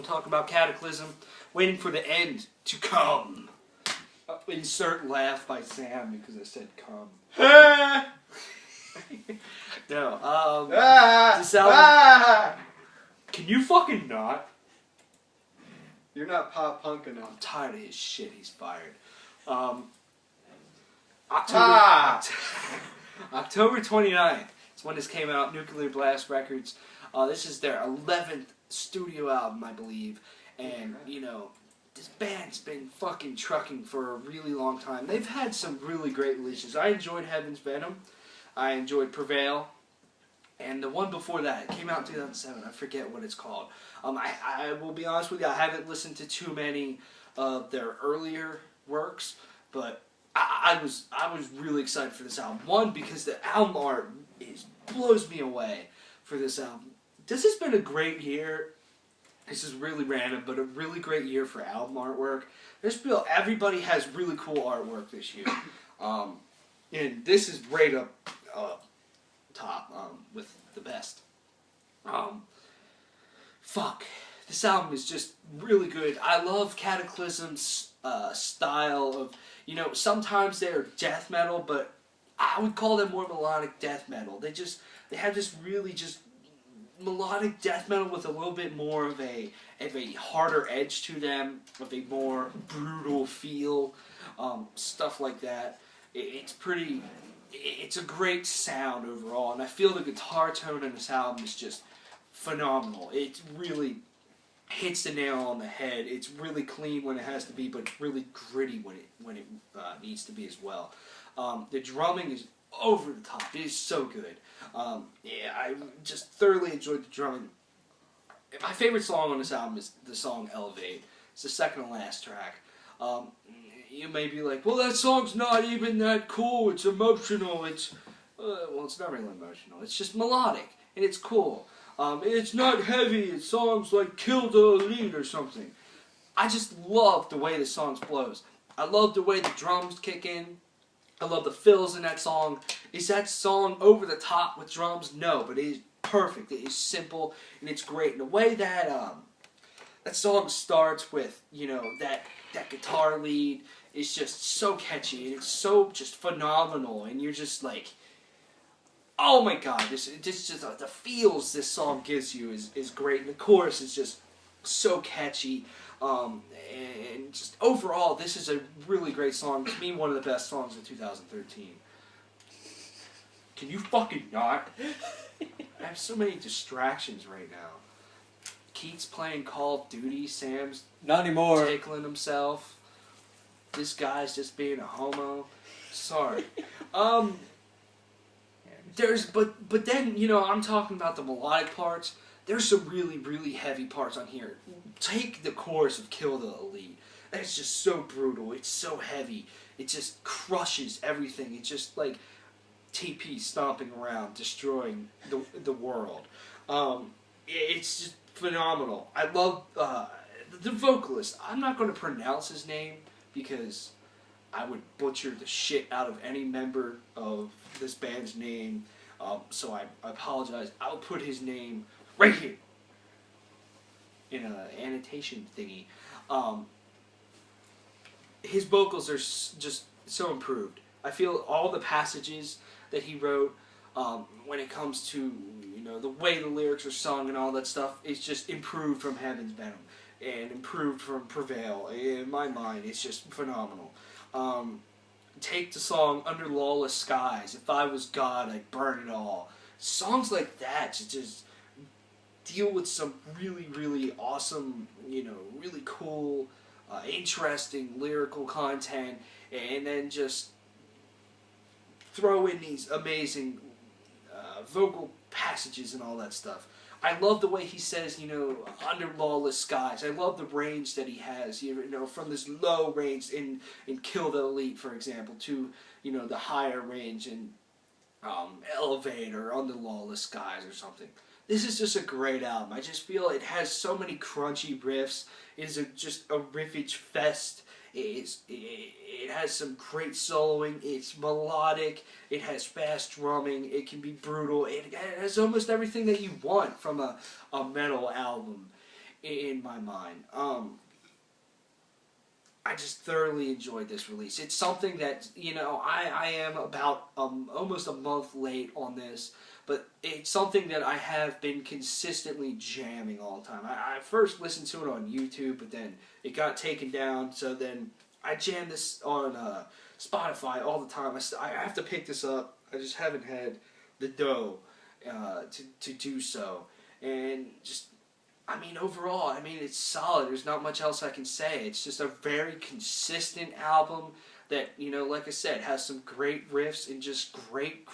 talk about Kataklysm. Waiting for the end to come. Insert laugh by Sam because I said come. No, this album... Can you fucking not? You're not pop punk enough. I'm tired of his shit. He's fired. October 29th. It's when this came out. Nuclear Blast Records. This is their 11th studio album, I believe. And, you know, this band's been fucking trucking for a really long time. They've had some really great releases. I enjoyed Heaven's Venom. I enjoyed Prevail. And the one before that, it came out in 2007. I forget what it's called. I will be honest with you, I haven't listened to too many of their earlier works, but I was really excited for this album. One, because the album art blows me away for this album. This has been a great year. This is really random, but a really great year for album artwork. Everybody has really cool artwork this year. And this is right up top with the best. This album is just really good. I love Kataklysm's style of, you know, sometimes they're death metal, but I would call them more melodic death metal. They have this really just melodic death metal with a little bit more of a harder edge to them, of a more brutal feel, stuff like that. It's a great sound overall, and I feel the guitar tone in this album is just phenomenal. It really hits the nail on the head. It's really clean when it has to be, but really gritty when it needs to be as well. The drumming is over the top. It is so good. Yeah, I just thoroughly enjoyed the drumming. My favorite song on this album is the song Elevate. It's the second to last track. You may be like, well, that song's not even that cool. It's emotional. Well, it's not really emotional. It's just melodic, and it's cool. It's not heavy. It's songs like Kill the Elite or something. I just love the way the song blows. I love the way the drums kick in. I love the fills in that song. Is that song over the top with drums? No, but it is perfect. It is simple, and it's great. And the way that that song starts with, you know, that guitar lead is just so catchy, and it's so just phenomenal, and you're just like, oh my god, this just the feels this song gives you is great, and the chorus is just so catchy, and just overall, this is a really great song. To me, one of the best songs of 2013. Can you fucking not? I have so many distractions right now. Keith's playing Call of Duty, Sam's not anymore tickling himself. This guy's just being a homo. Sorry. But then, you know, I'm talking about the melodic parts. There's some really, really heavy parts on here. Take the chorus of Kill the Elite. That's just so brutal. It's so heavy. It just crushes everything. It's just like TP stomping around, destroying the world. It's just phenomenal. I love the vocalist. I'm not going to pronounce his name because I would butcher the shit out of any member of this band's name. So I apologize. I'll put his name right here in an annotation thingy. His vocals are just so improved. I feel all the passages that he wrote, when it comes to, you know, the way the lyrics are sung and all that stuff, it's just improved from Heaven's Venom and improved from Prevail. In my mind, it's just phenomenal. Take the song Under Lawless Skies. If I was God, I'd burn it all. Songs like that just deal with some really, really awesome, you know, really cool, interesting lyrical content, and then just throw in these amazing vocal passages and all that stuff. I love the way he says, you know, under lawless skies. I love the range that he has, you know, from this low range in Kill the Elite, for example, to, you know, the higher range in Elevate or Under Lawless Skies or something. This is just a great album. I just feel it has so many crunchy riffs. It is just a riffage fest. It has some great soloing. It's melodic. It has fast drumming. It can be brutal. It has almost everything that you want from a metal album. in my mind. I just thoroughly enjoyed this release. It's something that, I am about almost a month late on this, but it's something that I have been consistently jamming all the time. I first listened to it on YouTube, but then it got taken down, so then I jam this on Spotify all the time. I have to pick this up. I just haven't had the dough to do so. And just, overall, it's solid. There's not much else I can say. It's just a very consistent album that, like I said, has some great riffs and just great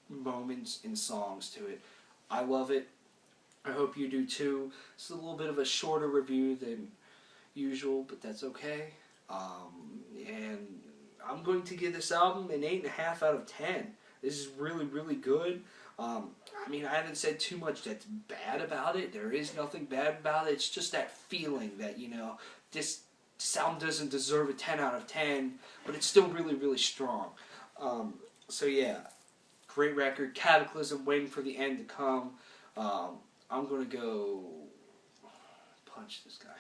moments and songs to it. I love it. I hope you do too. It's a little bit of a shorter review than usual, but that's okay. And I'm going to give this album an 8.5 out of 10. This is really, really good. I haven't said too much that's bad about it. There is nothing bad about it. It's just that feeling that, this album doesn't deserve a 10 out of 10, but it's still really, really strong. So yeah, great record. Kataklysm, waiting for the end to come. I'm going to go punch this guy.